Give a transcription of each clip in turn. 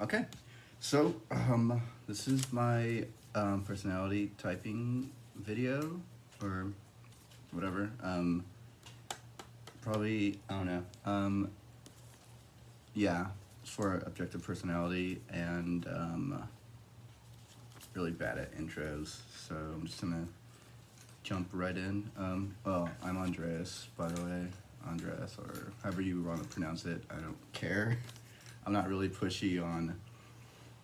Okay, so this is my personality typing video or whatever. Probably I don't know. Yeah, it's for objective personality and really bad at intros. So I'm just gonna jump right in. Well, I'm Andreas, by the way. Andreas, or however you want to pronounce it. I don't care. I'm not really pushy on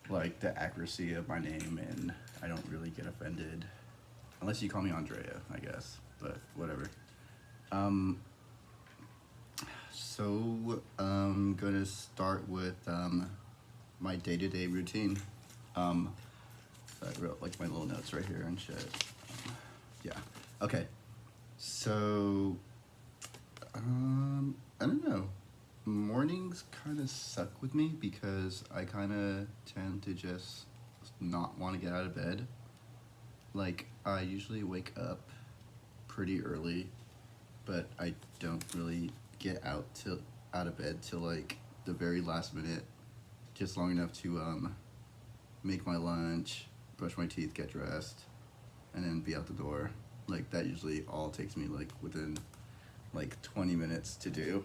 like the accuracy of my name, and I don't really get offended unless you call me Andrea, I guess. But whatever. Um, so I'm gonna start with my day-to-day routine. I wrote like my little notes right here and shit. Yeah. Okay. So I don't know. Mornings kind of suck with me because I kind of tend to just not want to get out of bed. Like, I usually wake up pretty early, but I don't really get out of bed till like the very last minute, just long enough to make my lunch, brush my teeth, get dressed, and then be out the door. Like, that usually all takes me like within like 20 minutes to do.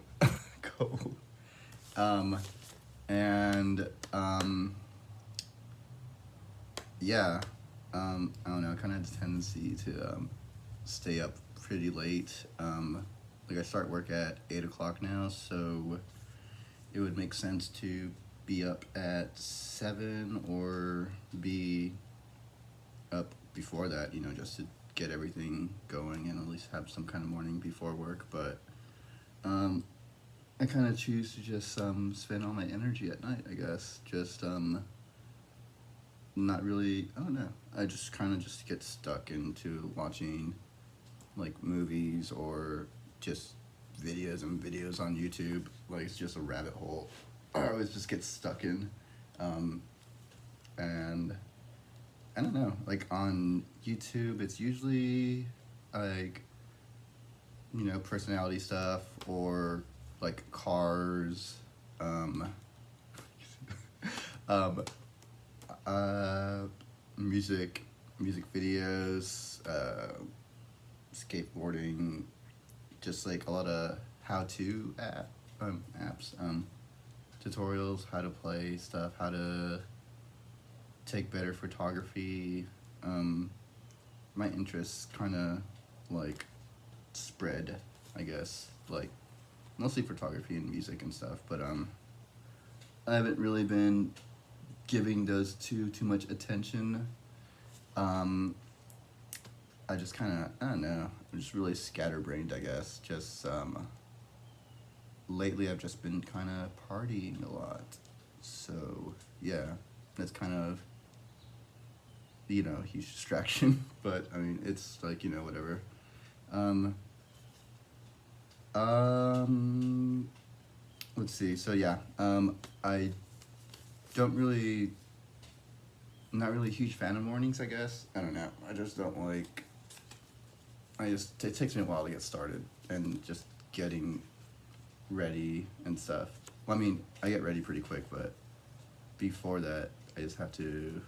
Go. Um, and yeah, I don't know. I kind of have a tendency to stay up pretty late. Like, I start work at 8 o'clock now, so it would make sense to be up at 7 or be up before that. Just to get everything going and at least have some kind of morning before work. But I kind of choose to just spend all my energy at night, I guess. Just not really, I don't know. I just kind of just get stuck into watching like movies or just videos and videos on YouTube. Like, it's just a rabbit hole I always just get stuck in. And I don't know, like on YouTube, it's usually like, personality stuff or like cars, um, um, uh, music videos, skateboarding, just like a lot of how-to apps, tutorials, how to play stuff, how to take better photography. My interests kind of like spread, I guess, like mostly photography and music and stuff, but I haven't really been giving those two too much attention. I just kind of, I don't know, I'm just really scatterbrained, I guess. Just lately I've just been kind of partying a lot, so yeah, that's kind of, a huge distraction. But I mean, it's like, whatever. um um let's see. So yeah, I don't really, not really a huge fan of mornings, I guess. I don't know, I just don't like, it takes me a while to get started and just getting ready and stuff. Well, I mean, I get ready pretty quick, but before that, I just have to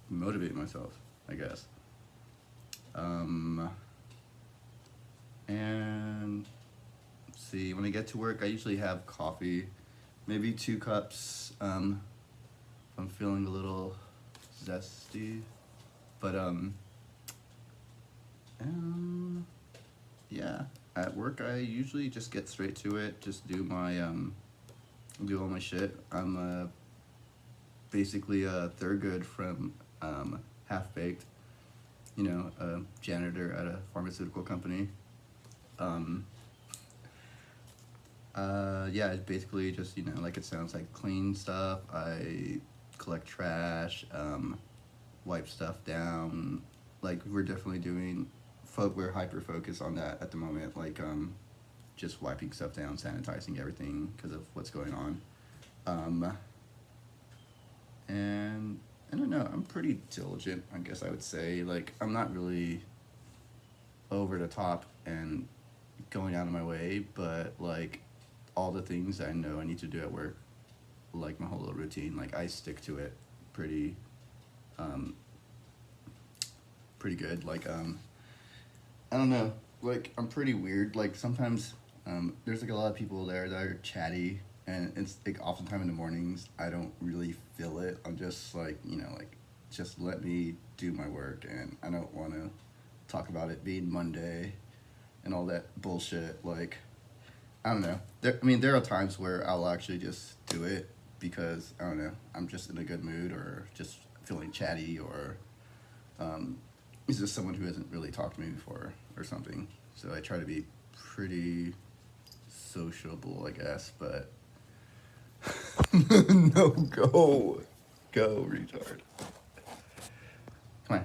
motivate myself, I guess. And let's see, when I get to work, I usually have coffee, maybe 2 cups, if I'm feeling a little zesty. But yeah, at work I usually just get straight to it, just do all my shit. I'm basically a Thurgood from Half Baked, a janitor at a pharmaceutical company. Yeah, it's basically just, like it sounds, like clean stuff. I collect trash, wipe stuff down. Like, we're definitely doing, we're hyper focused on that at the moment. Like, just wiping stuff down, sanitizing everything because of what's going on. And I don't know, I'm pretty diligent, I guess I would say. Like, I'm not really over the top and going out of my way, but like all the things I know I need to do at work, like my whole little routine. Like I stick to it pretty um, pretty good. Like I don't know. Like I'm pretty weird. Like sometimes there's like a lot of people there that are chatty, and it's like oftentimes in the mornings I don't really feel it. I'm just like like just let me do my work, and I don't want to talk about it being Monday and all that bullshit. Like I don't know. There are times where I'll actually just do it because I don't know. I'm just in a good mood or just feeling chatty or um, is just someone who hasn't really talked to me before or something. So I try to be pretty sociable, I guess. But no, go, retard. Come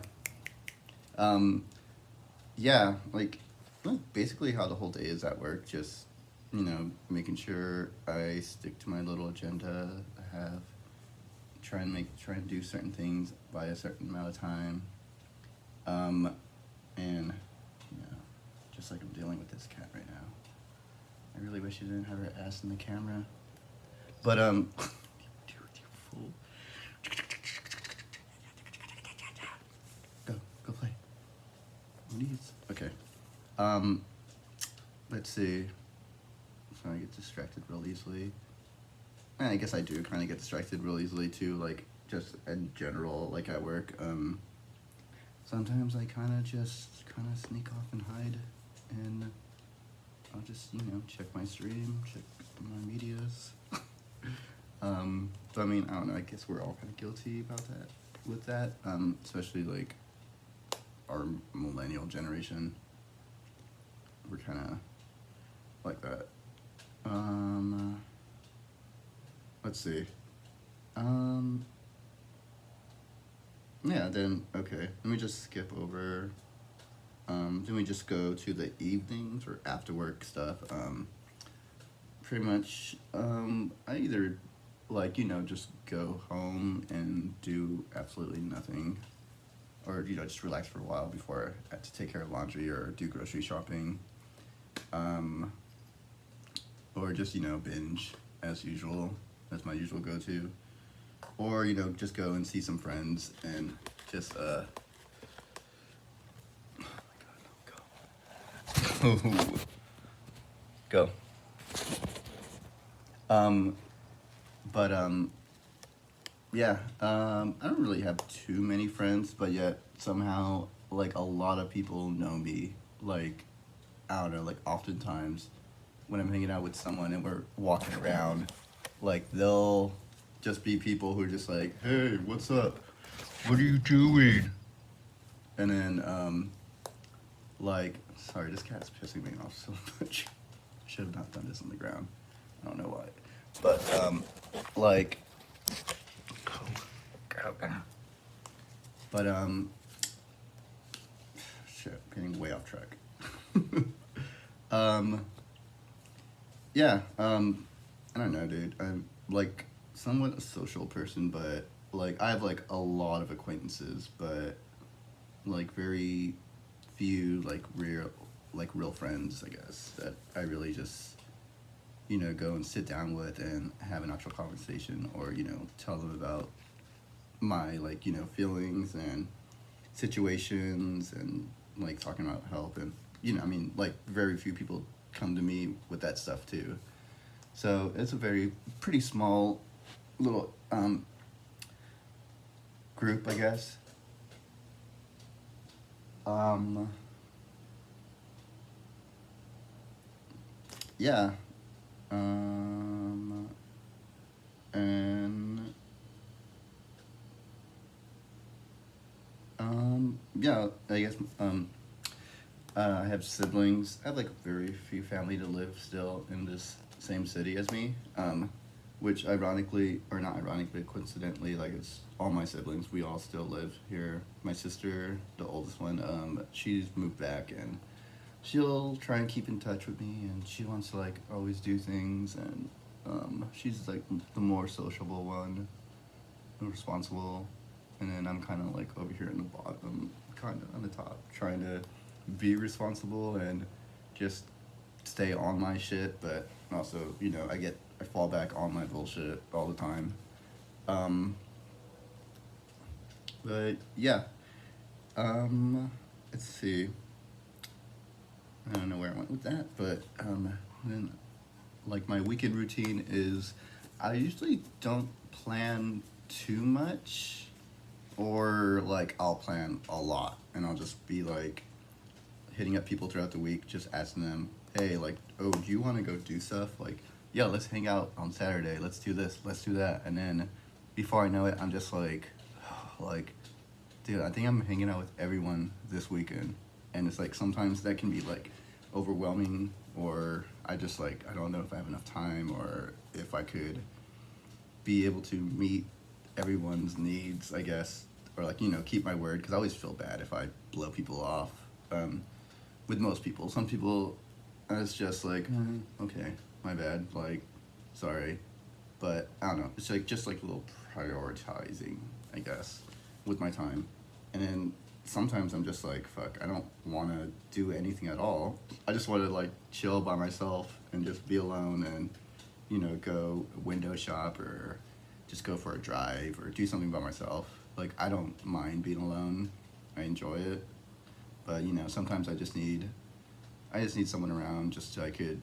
on. Yeah, like well, basically how the whole day is at work. Just making sure I stick to my little agenda I have. Try and do certain things by a certain amount of time. And just like I'm dealing with this cat right now. I really wish you didn't have her ass in the camera. But you fool. Go play. Who needs? Okay. Um, let's see. So I get distracted real easily. And I guess I do kind of get distracted real easily too. Like just in general, like at work. Sometimes I kind of sneak off and hide, and I'll just check my stream, check my medias. But I mean I don't know. I guess we're all kind of guilty about that with that. Especially like our millennial generation. We're kind of like that. Let's see. Yeah, then, okay. Let me just skip over. Then we just go to the evenings or after work stuff. Pretty much, I either, like, just go home and do absolutely nothing. Or, just relax for a while before I have to take care of laundry or do grocery shopping. Or just, binge as usual. That's my usual go-to. Or, just go and see some friends and just, oh my god, no, go. Go. But, yeah, I don't really have too many friends, but yet somehow, like, a lot of people know me. Like, I don't know, like, oftentimes when I'm hanging out with someone and we're walking around, like, they'll just be people who are just like, hey, what's up? What are you doing? And then, like, sorry, this cat's pissing me off so much. Should have not done this on the ground. I don't know why. But, like, but, shit, getting way off track. Yeah, I don't know, dude. I'm, like, somewhat a social person, but, like, I have, like, a lot of acquaintances, but, like, very few, like, real friends, I guess, that I really just, go and sit down with and have an actual conversation or, tell them about my, like, feelings and situations and, like, talking about help and, like, very few people come to me with that stuff, too. So it's a pretty small little group, I guess. Yeah. And yeah, I guess I have siblings. I have like very few family to live still in this same city as me, which ironically, or not ironically, coincidentally, like it's all my siblings. We all still live here. My sister, the oldest one, she's moved back and she'll try and keep in touch with me, and she wants to like always do things, and she's like the more sociable one, responsible, and then I'm kind of like over here in the bottom, kind of on the top, trying to be responsible and just stay on my shit, but also I fall back on my bullshit all the time. Um, but yeah, um, let's see. I don't know where I went with that, but then like my weekend routine is I usually don't plan too much, or like I'll plan a lot and I'll just be like hitting up people throughout the week, just asking them, hey, like, oh, do you want to go do stuff? Like, yeah, let's hang out on Saturday. Let's do this. Let's do that. And then before I know it, I'm just like, like, dude, I think I'm hanging out with everyone this weekend. And it's like sometimes that can be like overwhelming, or I just like, I don't know if I have enough time or if I could be able to meet everyone's needs, I guess, or like, keep my word, because I always feel bad if I blow people off. With most people, some people, it's just like, okay, my bad, like, sorry, but I don't know. It's like just like a little prioritizing, I guess, with my time, and then sometimes I'm just like, fuck, I don't want to do anything at all. I just want to like chill by myself and just be alone and go window shop or just go for a drive or do something by myself. Like I don't mind being alone. I enjoy it. But sometimes I just need someone around just so I could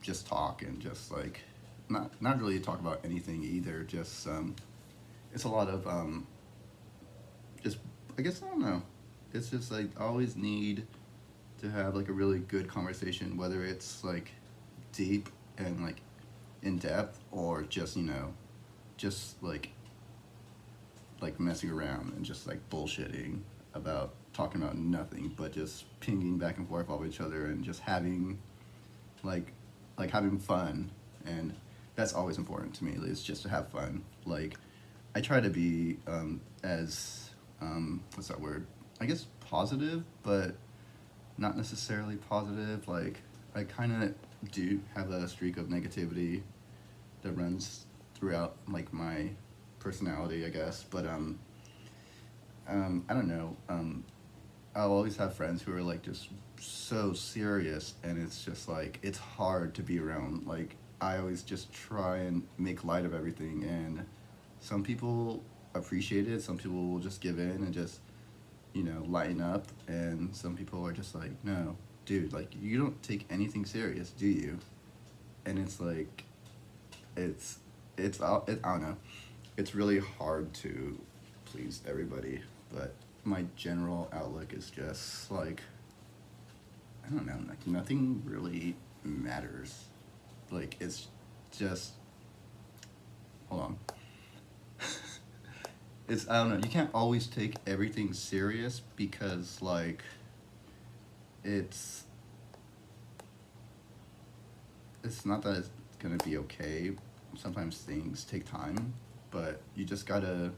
just talk and just like not really talk about anything either. Just it's a lot of just I guess I don't know. It's just like I always need to have like a really good conversation, whether it's like deep and like in depth or just just like messing around and just like bullshitting about talking about nothing but just pinging back and forth off each other and just having like having fun. And that's always important to me, is just to have fun. Like I try to be as what's that word, I guess positive, but not necessarily positive. Like I kind of do have a streak of negativity that runs throughout like my personality, I guess. But I don't know. I'll always have friends who are like just so serious, and it's just like it's hard to be around. Like I always just try and make light of everything, and some people appreciate it. Some people will just give in and just lighten up, and some people are just like, no, dude, like you don't take anything serious, do you? And it's like I don't know. It's really hard to please everybody, but my general outlook is just like I don't know, like nothing really matters. Like it's just hold on. It's I don't know. You can't always take everything serious because like it's it's not that it's gonna be okay. Sometimes things take time, but you just gotta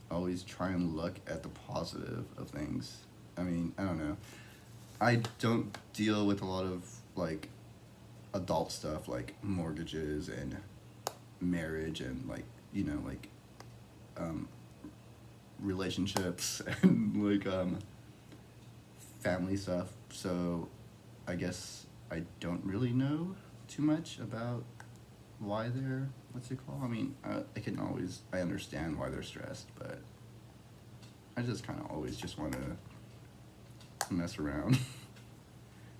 always try and look at the positive of things. I mean, I don't know. I don't deal with a lot of like adult stuff like mortgages and marriage and like like um, relationships and like family stuff. So I guess I don't really know too much about why they're what's it called. I mean, I understand why they're stressed, but I just kind of always just want to mess around.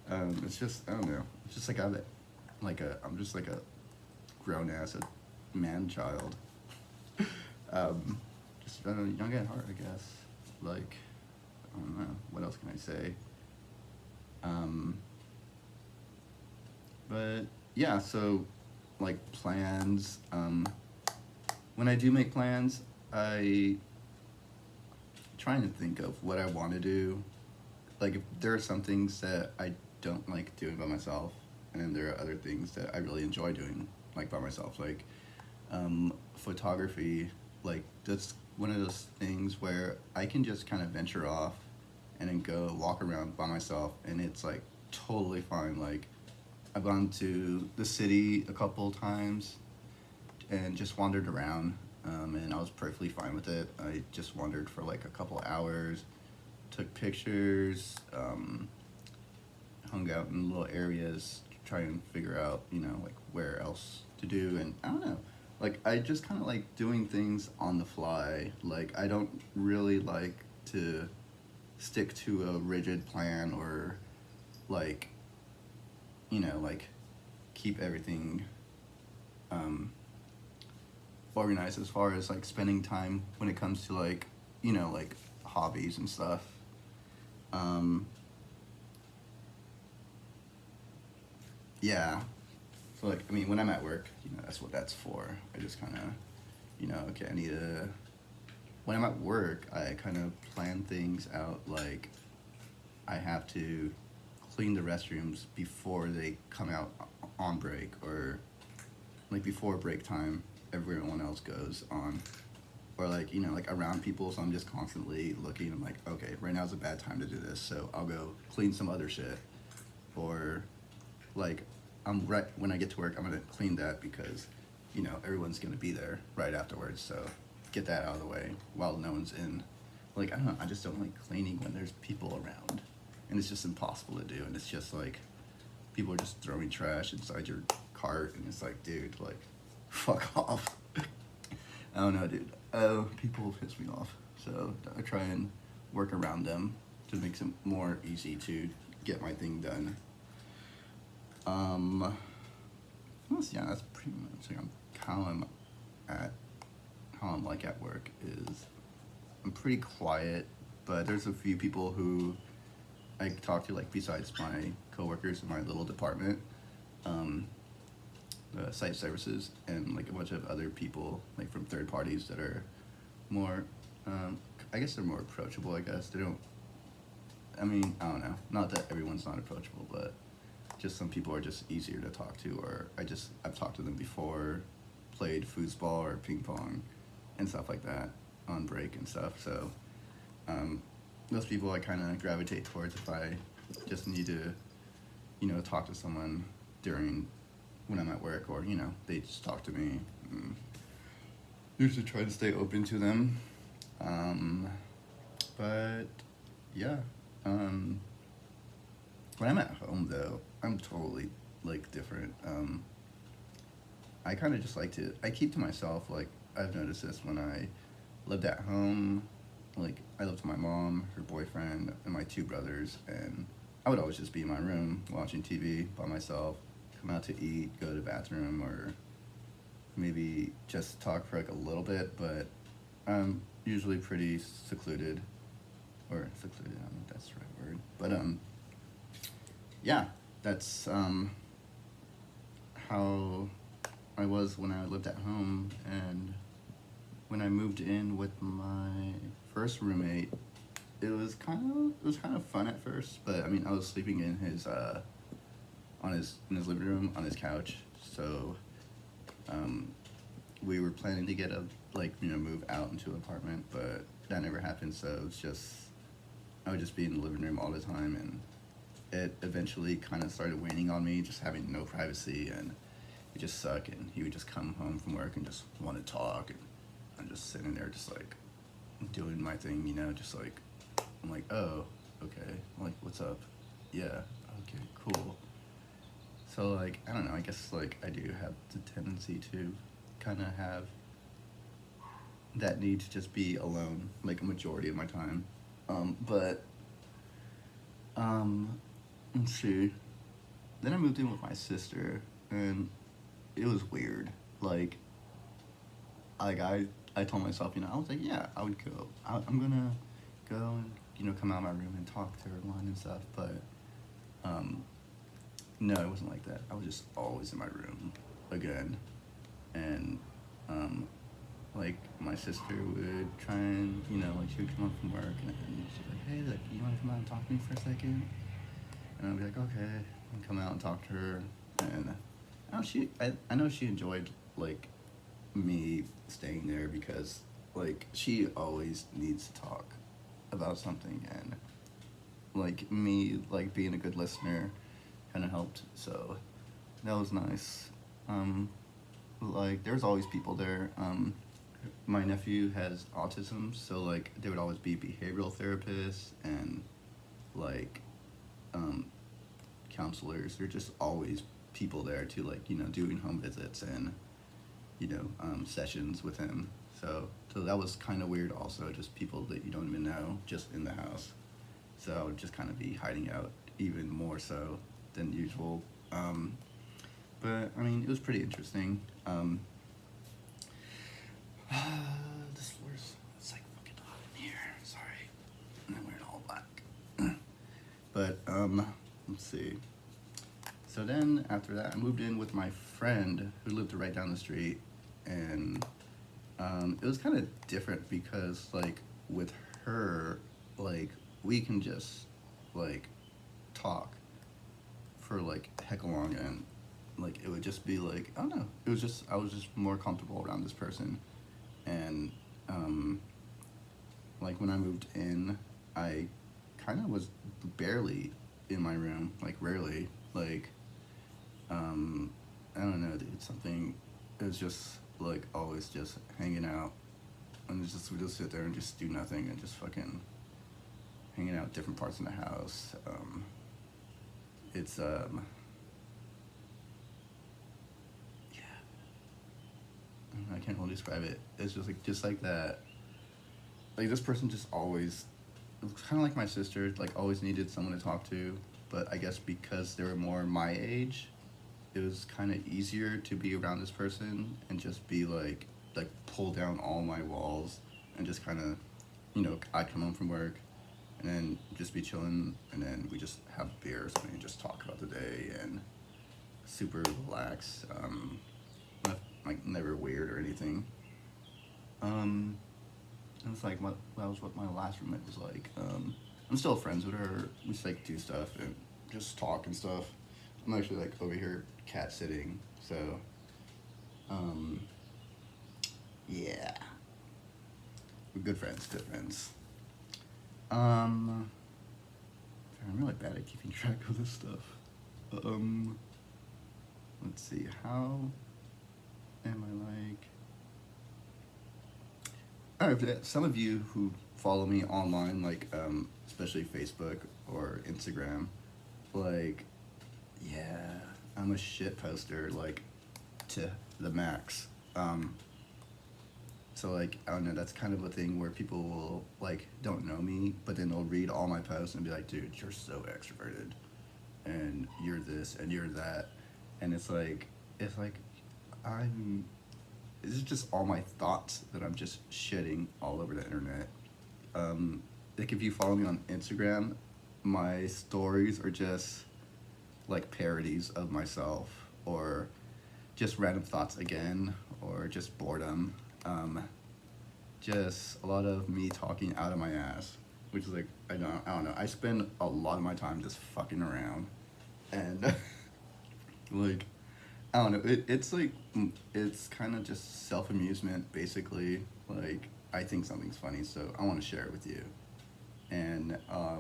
It's just I don't know. It's just like I'm just like a grown ass man child. Just young at heart, I guess. Like I don't know. What else can I say? But yeah, so like plans. When I do make plans, I trying to think of what I want to do. Like if there are some things that I don't like doing by myself, and then there are other things that I really enjoy doing like by myself. Like photography, like that's one of those things where I can just kind of venture off and then go walk around by myself, and it's like totally fine. Like I've gone to the city a couple times and just wandered around, and I was perfectly fine with it. I just wandered for like a couple hours, took pictures, hung out in little areas, to try and figure out, like where else to do, and I don't know. Like I just kind of like doing things on the fly. Like I don't really like to stick to a rigid plan or like like keep everything um, organized as far as like spending time when it comes to like like hobbies and stuff. Um, yeah. So like I mean when I'm at work, that's what that's for. I just kind of okay, I need to when I'm at work, I kind of plan things out like I have to clean the restrooms before they come out on break or like before break time everyone else goes on or like like around people, so I'm just constantly looking. I'm like, okay, right now's a bad time to do this, so I'll go clean some other shit. Or like I'm right when I get to work, I'm gonna clean that because everyone's gonna be there right afterwards, so get that out of the way while no one's in. Like I don't know, I just don't like cleaning when there's people around, and it's just impossible to do. And it's just like people are just throwing trash inside your cart, and it's like, dude, like fuck off. I don't know, dude. People piss me off, so I try and work around them to make it more easy to get my thing done. Yeah, that's pretty much like how I'm like at work is I'm pretty quiet, but there's a few people who I talk to like besides my coworkers in my little department, um, site services, and like a bunch of other people like from third parties that are more, I guess they're more approachable. I guess they don't. I mean, I don't know. Not that everyone's not approachable, but just some people are just easier to talk to, or I've talked to them before, played foosball or ping pong, and stuff like that on break and stuff. So those people I kind of gravitate towards if I just need to, talk to someone during when I'm at work, or they just talk to me. Usually try to stay open to them, but yeah. Um, when I'm at home though, I'm totally like different. I kind of just like to I keep to myself. Like I've noticed this when I lived at home. Like I lived with my mom, her boyfriend, and my two brothers, and I would always just be in my room watching TV by myself. Come out to eat, go to the bathroom, or maybe just talk for like a little bit. But I'm usually pretty secluded, or secluded. I don't know if that's the right word. But yeah, that's how I was when I lived at home, and when I moved in with my first roommate, it was kind of fun at first. But I mean, I was sleeping in his in his living room on his couch, so we were planning to get a move out into an apartment, but that never happened. So it's just I would just be in the living room all the time, and it eventually kind of started waning on me, just having no privacy, and it just sucked. And he would just come home from work and just want to talk, and I'm just sitting there just like doing my thing, just like I'm like, oh, okay, I'm like, what's up? Yeah, okay, cool. So like I don't know, I guess like I do have the tendency to kind of have that need to just be alone like a majority of my time. But let's see. Then I moved in with my sister, and it was weird. I told myself, I was like, yeah, I would go. I'm gonna go and come out of my room and talk to everyone and stuff. But no, it wasn't like that. I was just always in my room again, and like my sister would try and like she would come up from work, and she'd be like, hey, like you want to come out and talk to me for a second? And I'd be like, okay, and come out and talk to her. And I know she enjoyed like me staying there because like she always needs to talk about something, and like me like being a good listener kind of helped. So that was nice. Like there's always people there. My nephew has autism, so like there would always be behavioral therapists and like counselors. They're just always people there to like doing home visits and sessions with him. So that was kind of weird. Also, just people that you don't even know just in the house. So I would just kind of be hiding out even more so than usual. But I mean, it was pretty interesting. This floor's it's like fucking hot in here. Sorry, and I'm wearing all black. But let's see. So then after that, I moved in with my friend who lived right down the street, and it was kind of different because like with her, like we can just like talk for like heck long, and like it would just be like I don't know. It was just I was just more comfortable around this person, and like when I moved in, I kind of was barely in my room, like rarely, like I don't know, dude. Something it was just like always just hanging out, and we just sit there and just do nothing and just fucking hanging out different parts in the house. It's yeah, I can't really describe it. It's just like that. Like this person just always, it was kind of like my sister. Like always needed someone to talk to, but I guess because they were more my age, it was kind of easier to be around this person and just be like pull down all my walls and just kind of, I'd come home from work and then just be chilling, and then we just have beers and we just talk about the day and super relaxed. Like never weird or anything. It was like that was what my last roommate was like. I'm still friends with her. We just like do stuff and just talk and stuff. I'm actually like over here cat sitting, so yeah, we're good friends. Good friends. I'm really bad at keeping track of this stuff. Let's see. How am I like? I don't know, some of you who follow me online, like especially Facebook or Instagram, like, yeah, I'm a shit poster, like, to the max. So like I don't know, that's kind of a thing where people will like don't know me, but then they'll read all my posts and be like, dude, you're so extroverted, and you're this and you're that, and it's like I'm. This is just all my thoughts that I'm just shitting all over the internet. Like if you follow me on Instagram, my stories are just like parodies of myself, or just random thoughts again, or just boredom. Just a lot of me talking out of my ass, which is like I don't know. I spend a lot of my time just fucking around, and like I don't know. It's like it's kind of just self amusement, basically. Like I think something's funny, so I want to share it with you. And I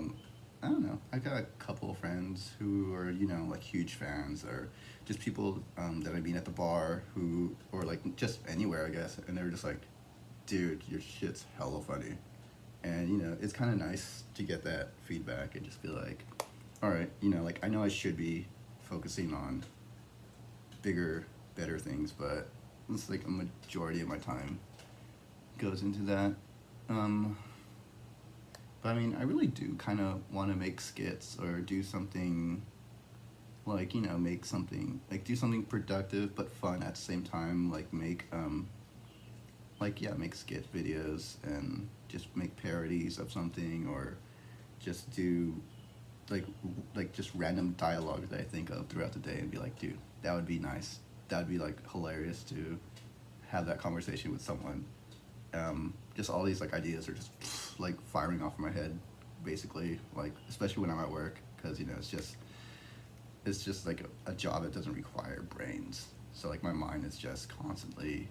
don't know. I got a couple of friends who are like huge fans, or just people that I meet at the bar who, or like just anywhere I guess, and they're just like, dude, your shit's hella funny. And it's kind of nice to get that feedback and just be like, all right, like I know I should be focusing on bigger, better things, but it's like a majority of my time goes into that. But I mean, I really do kind of want to make skits or do something like, make something, like do something productive but fun at the same time, like make skit videos and just make parodies of something, or just do just random dialogue that I think of throughout the day and be like, dude, that would be nice. That would be like hilarious to have that conversation with someone. Just all these like ideas are just like firing off in my head, basically. Like especially when I'm at work, because it's just like a job that doesn't require brains. So like my mind is just constantly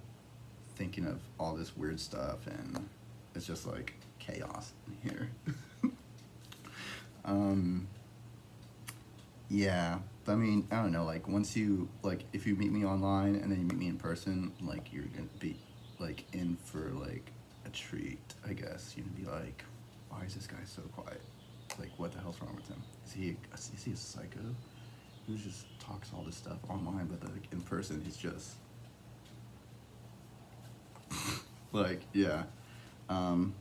thinking of all this weird stuff, and it's just like chaos in here. Yeah, but I mean, I don't know, like once you, like if you meet me online and then you meet me in person, like you're gonna be like in for like a treat, I guess. You're gonna be like, why is this guy so quiet? Like what the hell's wrong with him? Is he a psycho? who just talks all this stuff online, but like in person, he's just like, yeah. Um,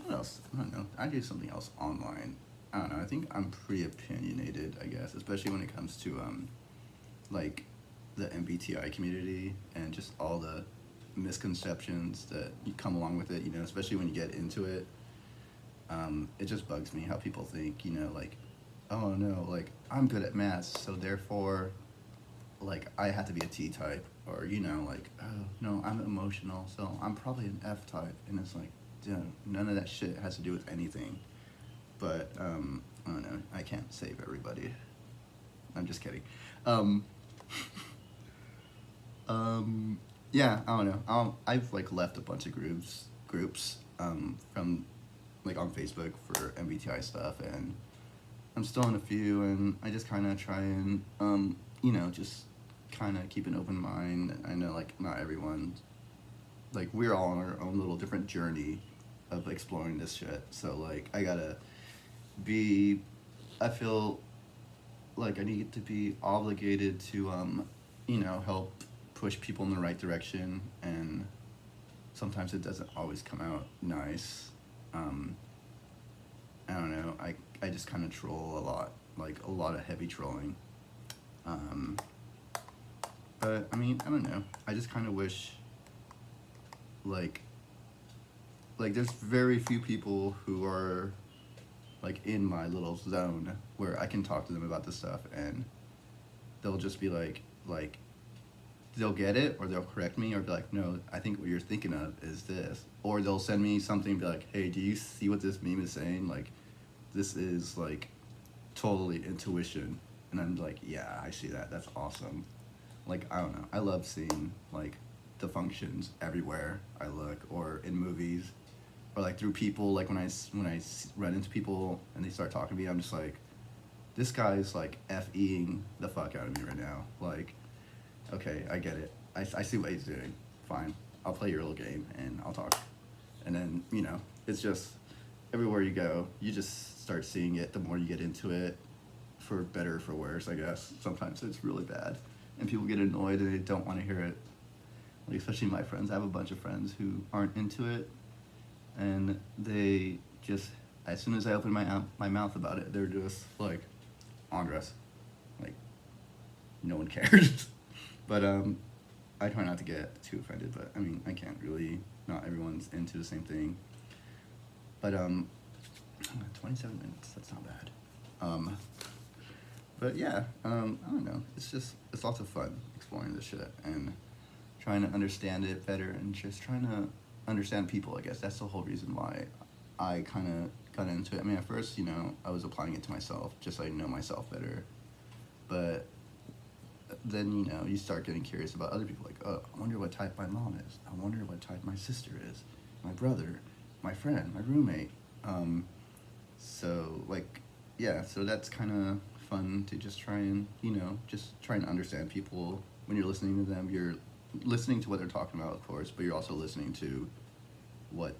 what else? I don't know. I do something else online. I don't know. I think I'm pretty opinionated, I guess, especially when it comes to like the MBTI community and just all the misconceptions that you come along with it. You know, especially when you get into it. It just bugs me how people think. You know, like, oh no, like I'm good at math, so therefore, like I have to be a T type, or you know, like oh no, I'm emotional, so I'm probably an F type, and it's like, dude, none of that shit has to do with anything. But I don't know. I can't save everybody. I'm just kidding. Um, yeah, I don't know. I've like left a bunch of groups from like on Facebook for MBTI stuff, and I'm still in a few, and I just kind of try and you know, just kind of keep an open mind. I know like not everyone, like we're all on our own little different journey of exploring this shit. So like I gotta be, I feel like I need to be obligated to you know, help push people in the right direction, and sometimes it doesn't always come out nice. Um, I don't know. I just kind of troll a lot, like a lot of heavy trolling. Um, but I mean, I don't know. I just kind of wish, like, there's very few people who are like in my little zone where I can talk to them about this stuff, and they'll just be like they'll get it, or they'll correct me, or be like, no, I think what you're thinking of is this, or they'll send me something and be like, hey, do you see what this meme is saying? Like, this is like totally intuition. And I'm like, yeah, I see that. That's awesome. Like, I don't know. I love seeing like the functions everywhere I look, or in movies, or like through people. Like when run into people and they start talking to me, I'm just like, this guy's like FEing the fuck out of me right now. Like, okay, I get it. I see what he's doing. Fine. I'll play your little game and I'll talk. And then, you know, it's just everywhere you go, you just start seeing it the more you get into it, for better or for worse, I guess. Sometimes it's really bad. And people get annoyed and they don't want to hear it. Like, especially my friends. I have a bunch of friends who aren't into it. And they just, as soon as I open my mouth about it, they're just like, Andres. Like, no one cares. But I try not to get too offended, but I mean, I can't really, not everyone's into the same thing. But 27 minutes, that's not bad. But yeah, I don't know, it's lots of fun exploring this shit and trying to understand it better, and just trying to understand people, I guess. That's the whole reason why I kind of got into it. I mean, at first, you know, I was applying it to myself, just so I know myself better. But then, you know, you start getting curious about other people. Like, oh, I wonder what type my mom is. I wonder what type my sister is, my brother, my friend, my roommate. So, like, yeah, so that's kind of fun to just try and, you know, just try and understand people. When you're listening to them, you're listening to what they're talking about, of course, but you're also listening to what,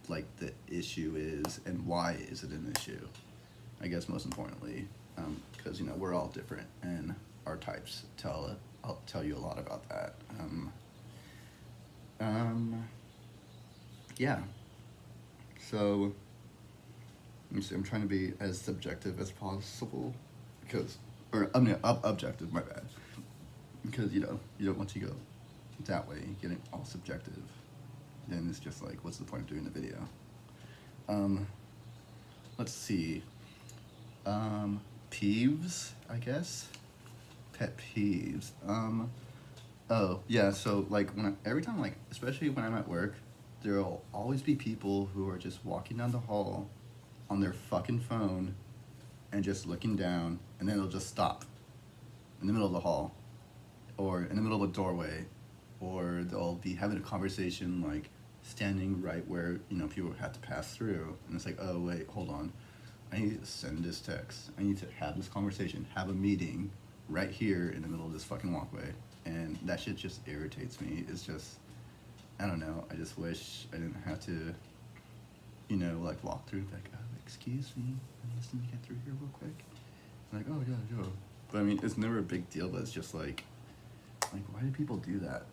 like, the issue is and why is it an issue, I guess, most importantly. Because, you know, we're all different, and our types I'll tell you a lot about that. Yeah. So, let me see. I'm trying to be as subjective as possible, because, or I mean, objective. My bad. Because, you know, you don't want to go that way, getting all subjective. Then it's just like, what's the point of doing the video? Let's see. Peeves, I guess. Pet peeves. Oh yeah. So like every time, like especially when I'm at work, there'll always be people who are just walking down the hall on their fucking phone and just looking down, and then they'll just stop in the middle of the hall, or in the middle of a doorway, or they'll be having a conversation like standing right where, you know, people have to pass through, and it's like, oh wait, hold on, I need to send this text, I need to have this conversation, have a meeting right here in the middle of this fucking walkway. And that shit just irritates me. It's just, I don't know, I just wish I didn't have to, you know, like walk through, like, oh, excuse me, I just need to get through here real quick. I'm like, oh yeah, yeah. But I mean, it's never a big deal, but it's just like why do people do that?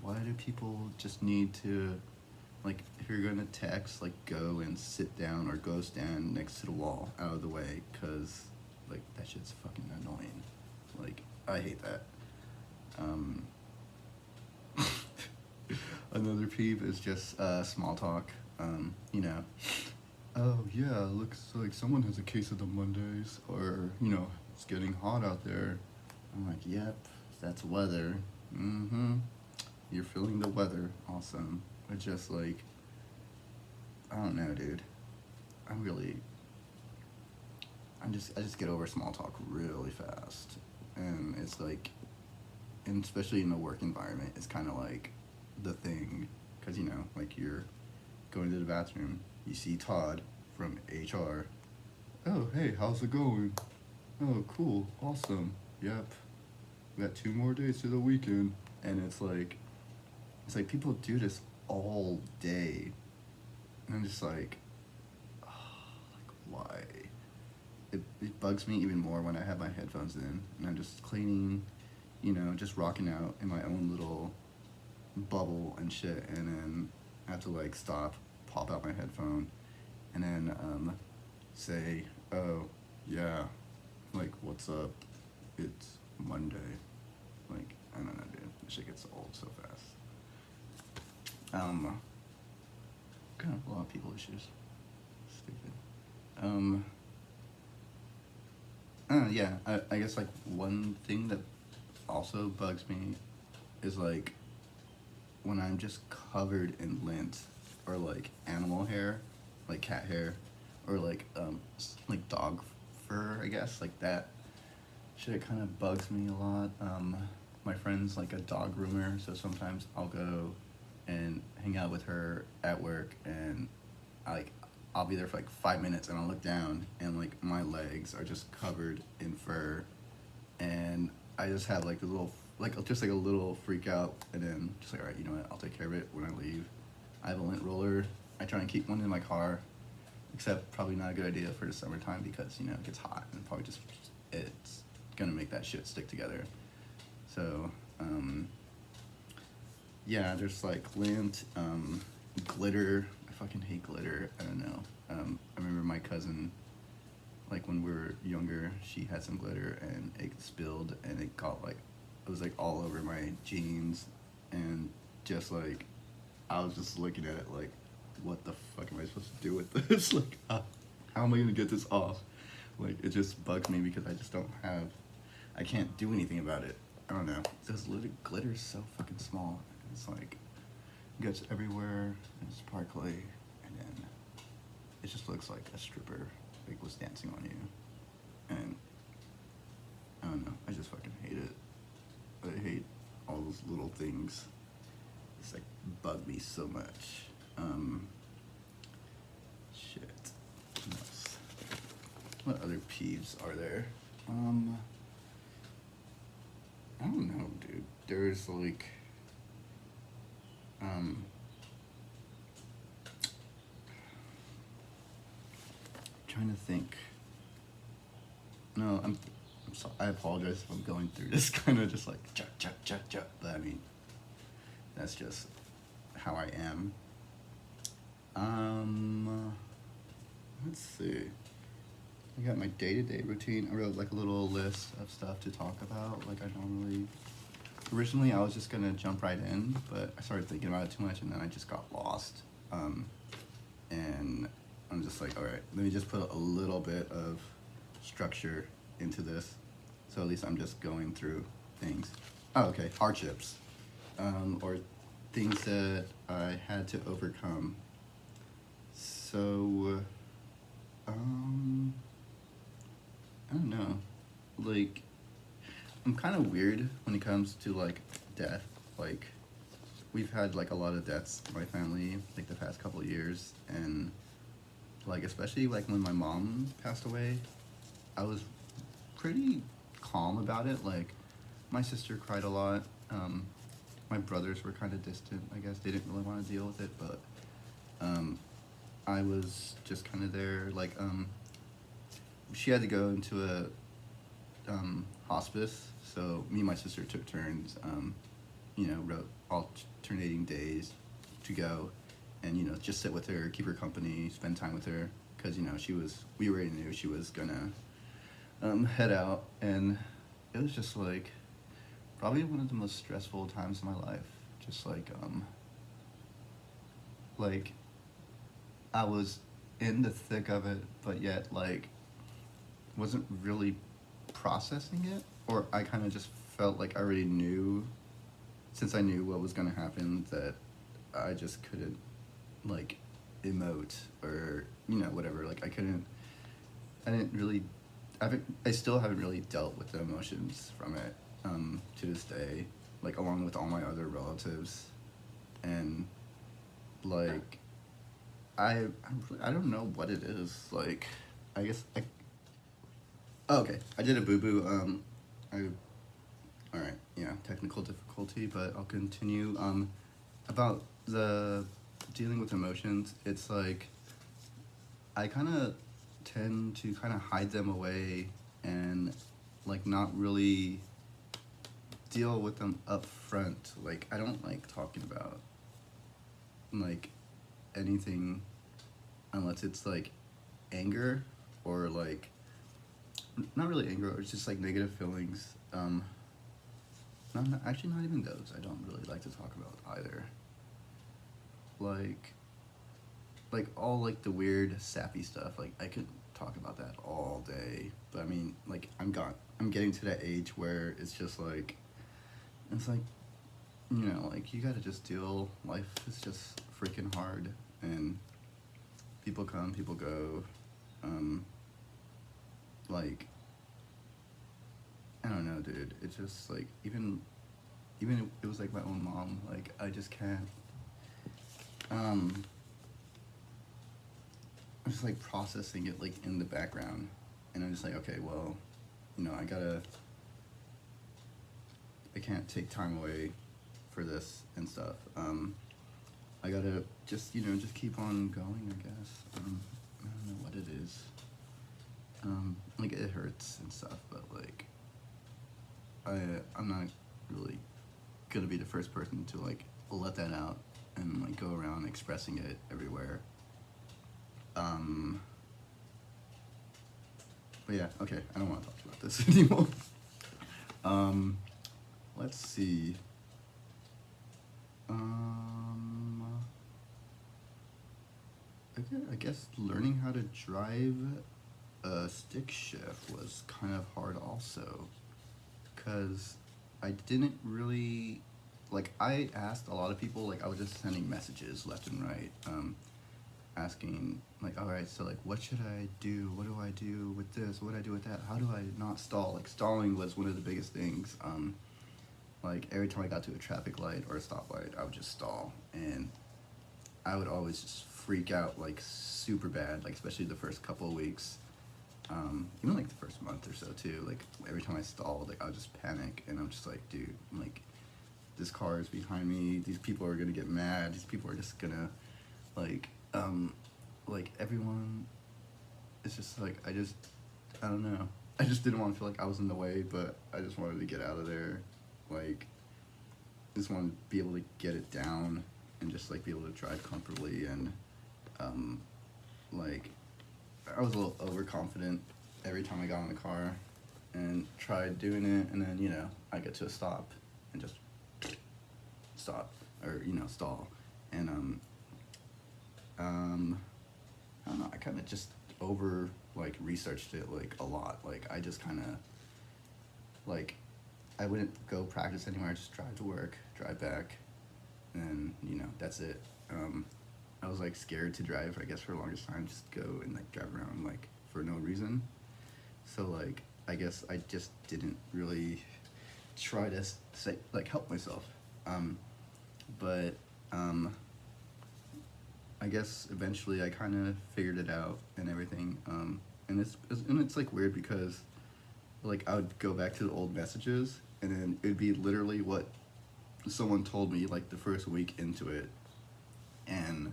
Why do people just need to, like, if you're gonna text, like, go and sit down or go stand next to the wall out of the way, cause, like, that shit's fucking annoying. Like, I hate that. Another peeve is just small talk. You know, oh yeah, looks like someone has a case of the Mondays, or you know, it's getting hot out there. I'm like, yep, that's weather. Mm-hmm. You're feeling the weather. Awesome. But just like, I don't know, dude. I just get over small talk really fast, and it's like, and especially in the work environment, it's kind of like the thing, because you know, like you're going to the bathroom, you see Todd from HR. Oh, hey, how's it going? Oh, cool, awesome. Yep, we got 2 more days to the weekend, and it's like people do this all day, and I'm just like, oh, like why? It bugs me even more when I have my headphones in and I'm just cleaning, you know, just rocking out in my own little bubble and shit, and then I have to like stop, pop out my headphone, and then say, oh yeah, like what's up? It's Monday. Like, I don't know, dude. This shit gets old so fast. Kind of a lot of people issues. Stupid. Yeah, I guess like one thing that also bugs me is like when I'm just covered in lint or like animal hair, like cat hair, or like dog fur, I guess, like that shit kind of bugs me a lot. My friend's like a dog groomer, so sometimes I'll go and hang out with her at work, and I'll be there for like 5 minutes, and I'll look down, and like my legs are just covered in fur, and I just have like a little, just like a little freak out, and then just like, all right, you know what, I'll take care of it when I leave. I have a lint roller. I try and keep one in my car, except probably not a good idea for the summertime because, you know, it gets hot, and probably just, it's gonna make that shit stick together. So, yeah, there's like lint, glitter. I fucking hate glitter. I don't know. I remember my cousin, like when we were younger, she had some glitter and it spilled, and it got like, it was like all over my jeans, and just like, I was just looking at it like, what the fuck am I supposed to do with this? Like, how am I gonna get this off? Like, it just bugs me because I just I can't do anything about it. I don't know. This glitter's so fucking small. It's like, it gets everywhere, and it's sparkly, and then it just looks like a stripper like was dancing on you. And I don't know, I just fucking hate it. I hate all those little things. It's like bug me so much. Shit. What else? What other peeves are there? I don't know, dude. There's like, trying to think. No, I'm sorry. I apologize if I'm going through this kind of just like but I mean, that's just how I am. Let's see. I got my day-to-day routine. I wrote like a little list of stuff to talk about, like I normally. Originally, I was just gonna jump right in, but I started thinking about it too much, and then I just got lost. And I'm just like, all right, let me just put a little bit of structure into this, so at least I'm just going through things. Oh, okay, hardships, or things that I had to overcome. So, I don't know, like, I'm kind of weird when it comes to like death. Like, we've had like a lot of deaths in my family like the past couple of years, and like especially like when my mom passed away, I was pretty calm about it. Like, my sister cried a lot. My brothers were kind of distant, I guess. They didn't really want to deal with it, but I was just kind of there. Like, she had to go into a hospice, so me and my sister took turns. Wrote alternating days to go, and just sit with her, keep her company, spend time with her, because we already knew she was gonna head out, and it was just like probably one of the most stressful times of my life. Just like I was in the thick of it, but yet like wasn't really processing it, or I kind of just felt like I already knew, since I knew what was gonna happen, that I just couldn't like emote or whatever. Like I didn't really, I still haven't really dealt with the emotions from it to this day, like along with all my other relatives, and like I don't know what it is. Like I guess I oh, okay, I did a boo boo. I all right, yeah, technical difficulty, but I'll continue. About the dealing with emotions, it's like I kind of tend to kind of hide them away and like not really deal with them up front. Like I don't like talking about like anything unless it's like anger or like not really anger, or it's just like negative feelings. Actually not even those. I don't really like to talk about either. Like all like the weird sappy stuff. Like I could talk about that all day, but I mean like I'm getting to that age where it's just like it's like like you gotta just deal. Life is just freaking hard, and people come, people go. Like I don't know, dude. It's just like even if it was like my own mom. Like I just can't. I'm just like processing it like in the background, and I'm just like, okay, well, I can't take time away for this and stuff. I gotta just just keep on going, I guess. I don't know what it is. Like it hurts and stuff, but like I'm not really gonna be the first person to like let that out and like go around expressing it everywhere. But yeah, okay, I don't want to talk about this anymore. Let's see. I guess learning how to drive a stick shift was kind of hard also, because I didn't really, like I asked a lot of people, like I was just sending messages left and right, asking like, all right, so like what should I do? What do I do with this? What do I do with that? How do I not stall? Like stalling was one of the biggest things. Like every time I got to a traffic light or a stoplight, I would just stall, and I would always just freak out like super bad, like especially the first couple of weeks, even like the first month or so too. Like every time I stalled, like I would just panic, and I'm just like, dude, like this car is behind me. These people are gonna get mad. These people are just gonna like everyone. It's just like I don't know. I just didn't want to feel like I was in the way, but I just wanted to get out of there. Like, just wanted to be able to get it down and just like be able to drive comfortably, and like I was a little overconfident every time I got in the car and tried doing it, and then I get to a stop and just stop, or stall, and I don't know, I kind of just over like researched it like a lot. Like I just kind of like I wouldn't go practice anywhere. I just drive to work, drive back, and that's it. I was like scared to drive, I guess, for the longest time. Just go and like drive around like for no reason. So like I guess I just didn't really try to say like help myself. But I guess eventually I kind of figured it out and everything. And it's like weird because like I would go back to the old messages, and then it'd be literally what someone told me like the first week into it, and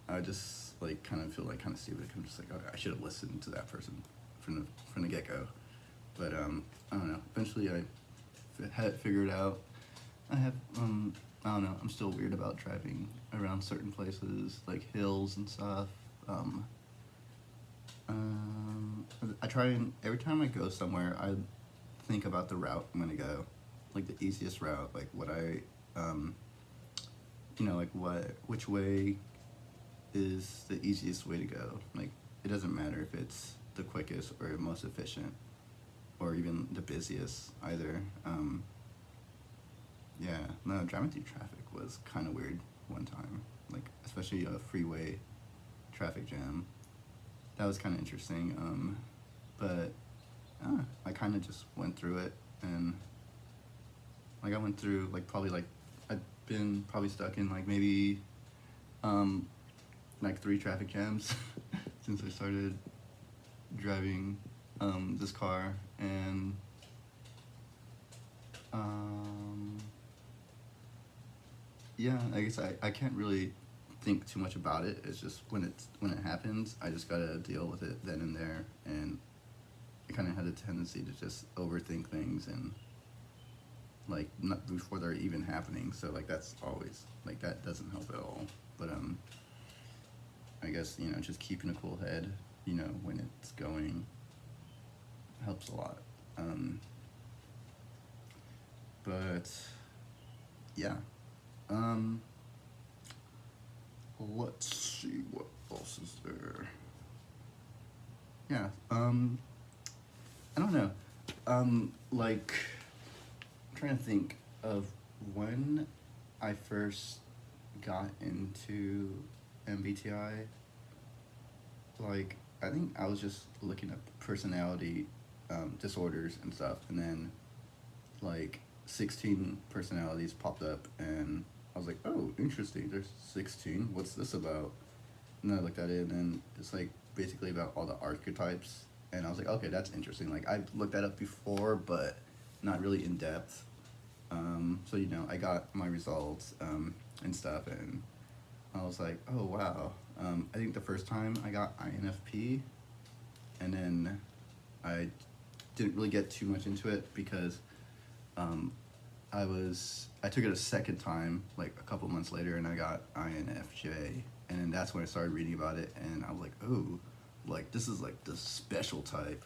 I just like kind of feel like kind of stupid. I'm just like, okay, I should have listened to that person from the get go. But I don't know. Eventually, had it figured out. I have I don't know. I'm still weird about driving around certain places like hills and stuff. Um, I try and every time I go somewhere, I think about the route I'm gonna go, like the easiest route, like what um, like which way is the easiest way to go. Like it doesn't matter if it's the quickest or most efficient or even the busiest either. Yeah, no, driving through traffic was kind of weird one time, like especially a freeway traffic jam. That was kind of interesting. But I kind of just went through it, and like I went through like probably like I've been probably stuck in like maybe um, like 3 traffic jams since I started driving this car, and um, yeah, I guess I can't really think too much about it. It's just when it happens, I just gotta deal with it then and there, and I kind of had a tendency to just overthink things and like not before they're even happening. So like that's always like that doesn't help at all. But I guess just keeping a cool head, when it's going helps a lot. But yeah. Um, let's see what else is there. Yeah. I don't know. Like I'm trying to think of when I first got into MBTI. Like I think I was just looking up personality disorders and stuff, and then like 16 personalities popped up, and I was like, oh, interesting. There's 16. What's this about? And I looked at it, and it's like basically about all the archetypes. And I was like, okay, that's interesting. Like I've looked that up before, but not really in depth. So I got my results and stuff, and I was like, oh wow. I think the first time I got INFP, and then I didn't really get too much into it because um, I took it a second time, like a couple months later, and I got INFJ, and then that's when I started reading about it, and I was like, oh, like this is like the special type.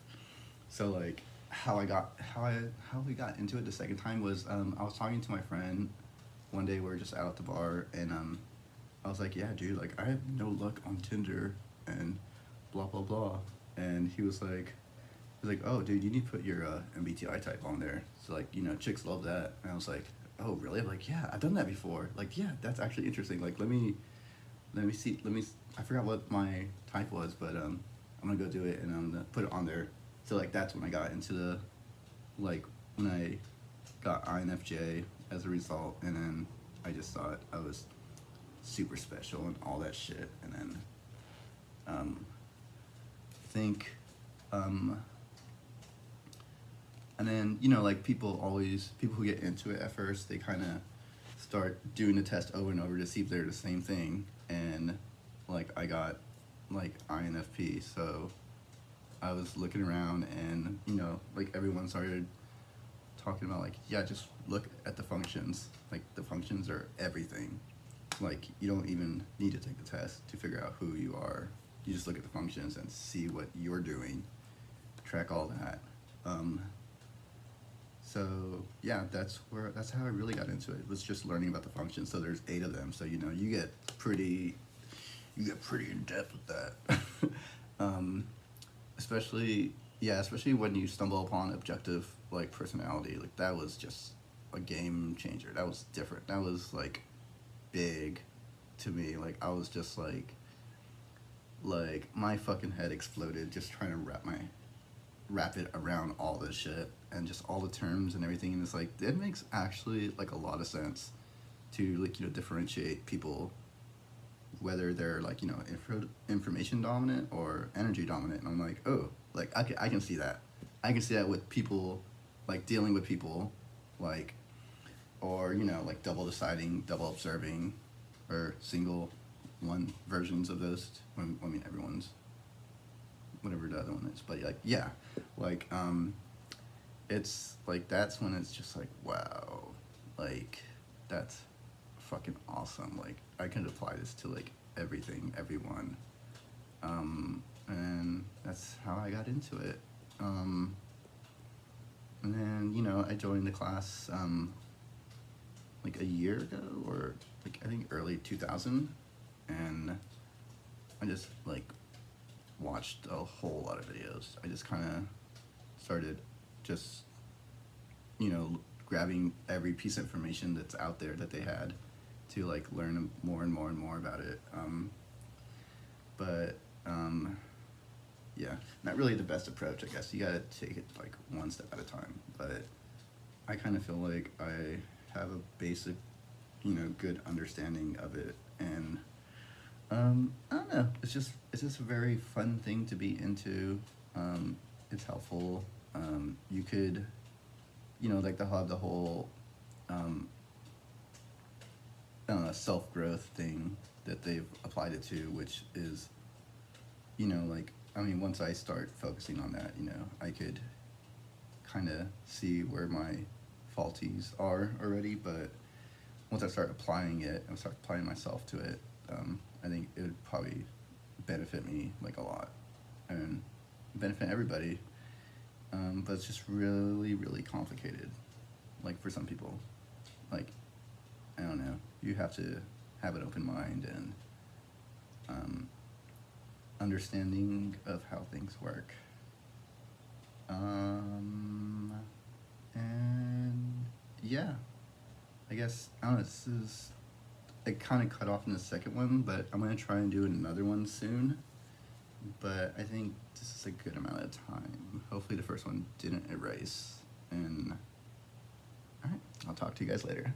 So like how we got into it the second time was I was talking to my friend one day. We were just out at the bar, and I was like, yeah, dude, like I have no luck on Tinder, and blah blah blah, and he was like, oh, dude, you need to put your MBTI type on there. So like, chicks love that. And I was like, oh, really? I'm like, yeah, I've done that before. Like, yeah, that's actually interesting. Like, let me. I forgot what my type was, but I'm gonna go do it, and I'm gonna put it on there. So like, that's when I got into when I got INFJ as a result, and then I just thought I was super special and all that shit, and then I think. And then like people who get into it at first, they kind of start doing the test over and over to see if they're the same thing, and like I got like INFP, so I was looking around, and like everyone started talking about like, yeah, just look at the functions, like the functions are everything, like you don't even need to take the test to figure out who you are. You just look at the functions and see what you're doing, track all that. So yeah, that's how I really got into it. Was just learning about the functions. So there's 8 of them. So you get pretty in depth with that. Especially when you stumble upon objective like personality. Like that was just a game changer. That was different. That was like big to me. Like I was just like my fucking head exploded just trying to wrap it around all this shit and just all the terms and everything, and it's like it makes actually like a lot of sense to like differentiate people, whether they're like information dominant or energy dominant. And I'm like, oh, like I can see that. I can see that with people, like dealing with people, like, or like double deciding, double observing, or single one versions of those. I mean, everyone's whatever the other one is, but like yeah, like it's like that's when it's just like wow, like that's fucking awesome. Like I could apply this to like everything, everyone, and that's how I got into it. And then I joined the class like a year ago, or like I think early 2000, and I just like watched a whole lot of videos. I just kind of started just grabbing every piece of information that's out there that they had to like learn more and more and more about it. But yeah, not really the best approach, I guess. You gotta take it like one step at a time. But I kind of feel like I have a basic, good understanding of it, and I don't know. It's just a very fun thing to be into. It's helpful. You could, like they'll have the whole self-growth thing that they've applied it to, which is, like, I mean, once I start focusing on that, I could kind of see where my faulties are already, but once I start applying it and start applying myself to it, I think it would probably benefit me like a lot and benefit everybody. But it's just really, really complicated. Like for some people, like, I don't know, you have to have an open mind and understanding of how things work. And yeah, I guess, I don't know, it kind of cut off in the second one, but I'm going to try and do another one soon. But I think this is a good amount of time. Hopefully the first one didn't erase. And alright, I'll talk to you guys later.